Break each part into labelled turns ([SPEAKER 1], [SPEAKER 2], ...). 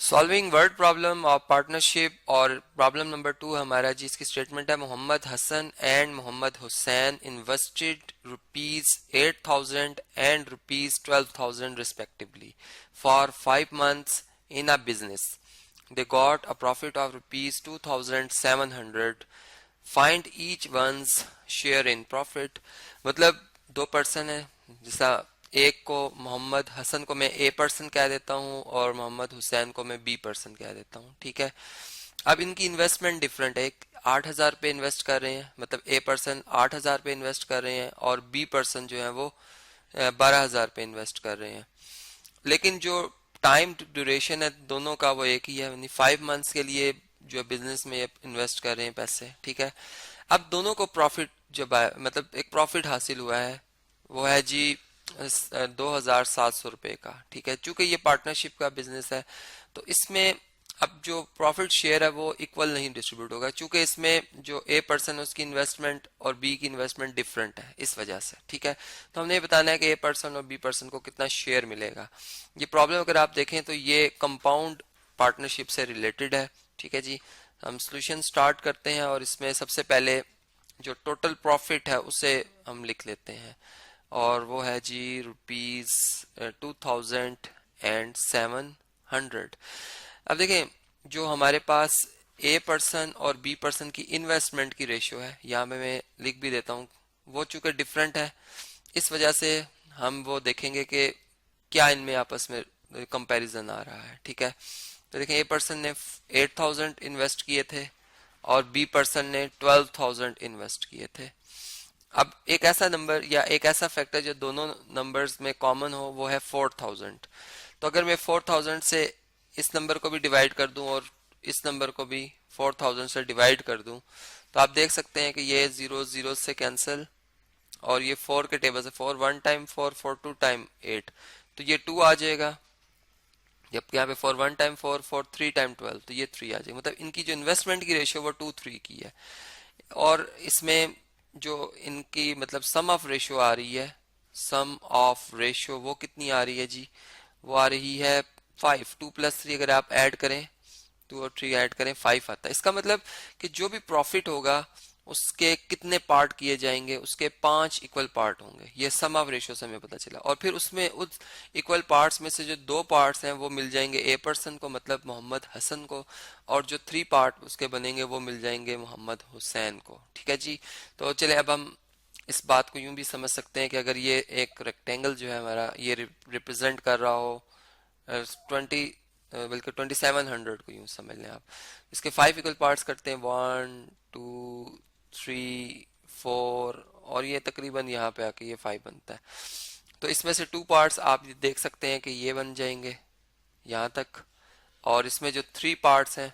[SPEAKER 1] Solving word problem of partnership और problem number 2 हमारा जी, इसकी स्टेटमेंट है Mohammed Hasan and Mohammed Hussain invested ₹8,000 and ₹12,000 respectively for 5 months in a business. They got a profit of ₹2,700. Find each one's share in profit. मतलब दो person है, जैसा एक को मोहम्मद हसन को मैं ए पर्सन कह देता हूँ और मोहम्मद हुसैन को मैं बी पर्सन कह देता हूँ, ठीक है। अब इनकी इन्वेस्टमेंट डिफरेंट है, एक 8,000 पे इन्वेस्ट कर रहे हैं, मतलब ए पर्सन 8,000 पे इन्वेस्ट कर रहे हैं और बी पर्सन जो है वो 12,000 पे इन्वेस्ट कर रहे हैं। लेकिन जो टाइम ड्यूरेशन है दोनों का वो एक ही है, यानी 5 मंथ्स के लिए जो बिजनेस में इन्वेस्ट कर रहे हैं पैसे, ठीक है। अब दोनों को प्रॉफिट जब आया, मतलब एक प्रॉफिट हासिल हुआ है, वो है जी 2,700 रुपये का, ठीक है। चूंकि ये पार्टनरशिप का बिजनेस है तो इसमें अब जो प्रॉफिट शेयर है वो इक्वल नहीं डिस्ट्रीब्यूट होगा, चूंकि इसमें जो ए पर्सन है उसकी इन्वेस्टमेंट और बी की इन्वेस्टमेंट डिफरेंट है, इस वजह से, ठीक है। तो हमने ये बताना है कि ए पर्सन और बी पर्सन को कितना शेयर मिलेगा। ये प्रॉब्लम अगर आप देखें तो ये कंपाउंड पार्टनरशिप से रिलेटेड है, ठीक है जी। हम सोल्यूशन स्टार्ट करते हैं और इसमें सबसे पहले जो टोटल प्रॉफिट है उसे हम लिख लेते हैं और वो है जी ₹2,700। अब देखें जो हमारे पास ए पर्सन और बी पर्सन की इन्वेस्टमेंट की रेशियो है, यहाँ पे मैं लिख भी देता हूँ, वो चूंकि डिफरेंट है, इस वजह से हम वो देखेंगे कि क्या इनमें आपस में कंपैरिजन आ रहा है, ठीक है। तो देखें ए पर्सन ने 8,000 इन्वेस्ट किए थे और बी पर्सन ने 12,000 इन्वेस्ट किए थे। अब एक ऐसा नंबर या एक ऐसा फैक्टर जो दोनों नंबर्स में कॉमन हो वो है 4,000। तो अगर मैं 4,000 से इस नंबर को भी डिवाइड कर दूं और इस नंबर को भी 4,000 से डिवाइड कर दूं तो आप देख सकते हैं कि ये 0 0 से कैंसिल और ये 4 के टेबल से 4 1 टाइम 4 4 2 टाइम 8, तो ये 2 आ जाएगा। जबकि यहाँ पे 4 1 टाइम 4 4 3 टाइम 12, तो ये 3 आ जाएगा। मतलब इनकी जो इन्वेस्टमेंट की रेशियो वो 2 3 की है। और इसमें जो इनकी मतलब सम ऑफ रेशियो आ रही है, सम ऑफ रेशियो वो कितनी आ रही है जी, वो आ रही है 5। 2 + 3 अगर आप ऐड करें, 2 और 3 ऐड करें 5 आता है। इसका मतलब कि जो भी प्रॉफिट होगा उसके कितने पार्ट किए जाएंगे, उसके 5 इक्वल पार्ट होंगे। ये सम ऑफ रेशियो से हमें पता चला। और फिर उसमें उस इक्वल पार्ट्स में से जो 2 पार्ट्स हैं वो मिल जाएंगे ए पर्सन को, मतलब मोहम्मद हसन को, और जो 3 पार्ट उसके बनेंगे वो मिल जाएंगे मोहम्मद हुसैन को, ठीक है जी। तो चले अब हम इस बात को यूं भी समझ सकते हैं कि अगर ये एक रेक्टेंगल जो है हमारा ये रिप्रेजेंट कर रहा हो 20 बल्कि 2,700 को यूं समझ लें आप। इसके 5 इक्वल पार्ट्स करते हैं, 1 2 3 4 और ये तकरीबन यहाँ पे आके ये 5 बनता है। तो इसमें से 2 पार्ट्स आप देख सकते हैं कि ये बन जाएंगे यहाँ तक, और इसमें जो 3 पार्ट्स हैं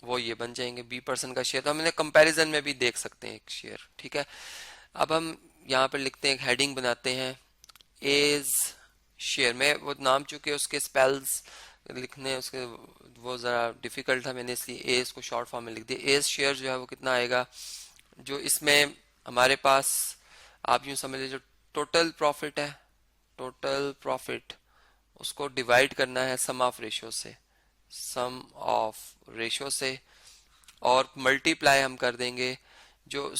[SPEAKER 1] वो ये बन जाएंगे बी पर्सन का शेयर। तो हम इन्हें कंपैरिजन में भी देख सकते हैं एक शेयर, ठीक है। अब हम यहाँ पर लिखते हैं, एक हेडिंग बनाते हैं एज शेयर में। वो नाम चूंकि उसके स्पेल्स लिखने उसके वो ज़रा डिफिकल्ट था, मैंने इसलिए एज को शॉर्ट फॉर्म में लिख दिया। एज शेयर जो है वो कितना आएगा, जो इसमें हमारे पास आप यूं समझ लीजिए जो टोटल प्रॉफिट है, टोटल प्रॉफिट उसको डिवाइड करना है सम ऑफ रेशियो से, सम ऑफ रेशियो से, और मल्टीप्लाई हम कर देंगे जो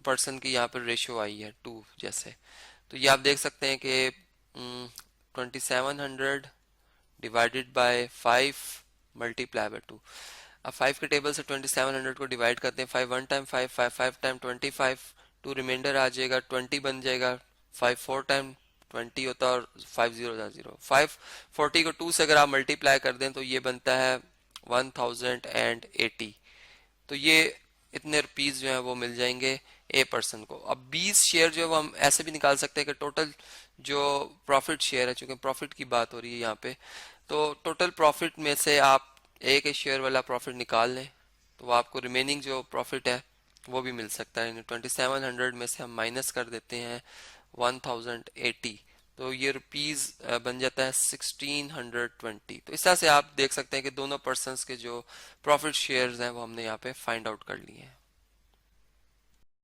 [SPEAKER 1] पर्सन की यहाँ पर रेशियो आई है 2 जैसे। तो ये आप देख सकते हैं कि 2,700 डिवाइडेड बाय 5 मल्टीप्लाई बाय 2। अब 5 के टेबल से 2,700 को डिवाइड करते हैं, 5 1 टाइम 5 5 5 टाइम 25, 2 रिमाइंडर आ जाएगा 20 बन जाएगा, 5 4 टाइम 20 होता है और 5 0 0 5 40 को 2 से अगर आप मल्टीप्लाई कर दें तो ये बनता है 1,080। तो ये इतने रुपीज जो है वो मिल जाएंगे ए पर्सन को। अब 20 शेयर जो है वो हम ऐसे भी निकाल सकते हैं कि टोटल जो प्रॉफिट शेयर है, चूंकि प्रॉफिट की बात हो रही है यहाँ पे, तो टोटल प्रॉफिट में से आप एक शेयर वाला प्रॉफिट निकाल लें तो आपको रिमेनिंग जो प्रॉफिट है वो भी मिल सकता है। 2,700 में से हम माइनस कर देते हैं 1,080, तो ये रुपीज बन जाता है 1,620। तो इस तरह से आप देख सकते हैं कि दोनों पर्सन्स के जो प्रॉफिट शेयर्स हैं वो हमने यहाँ पे फाइंड आउट कर लिए हैं।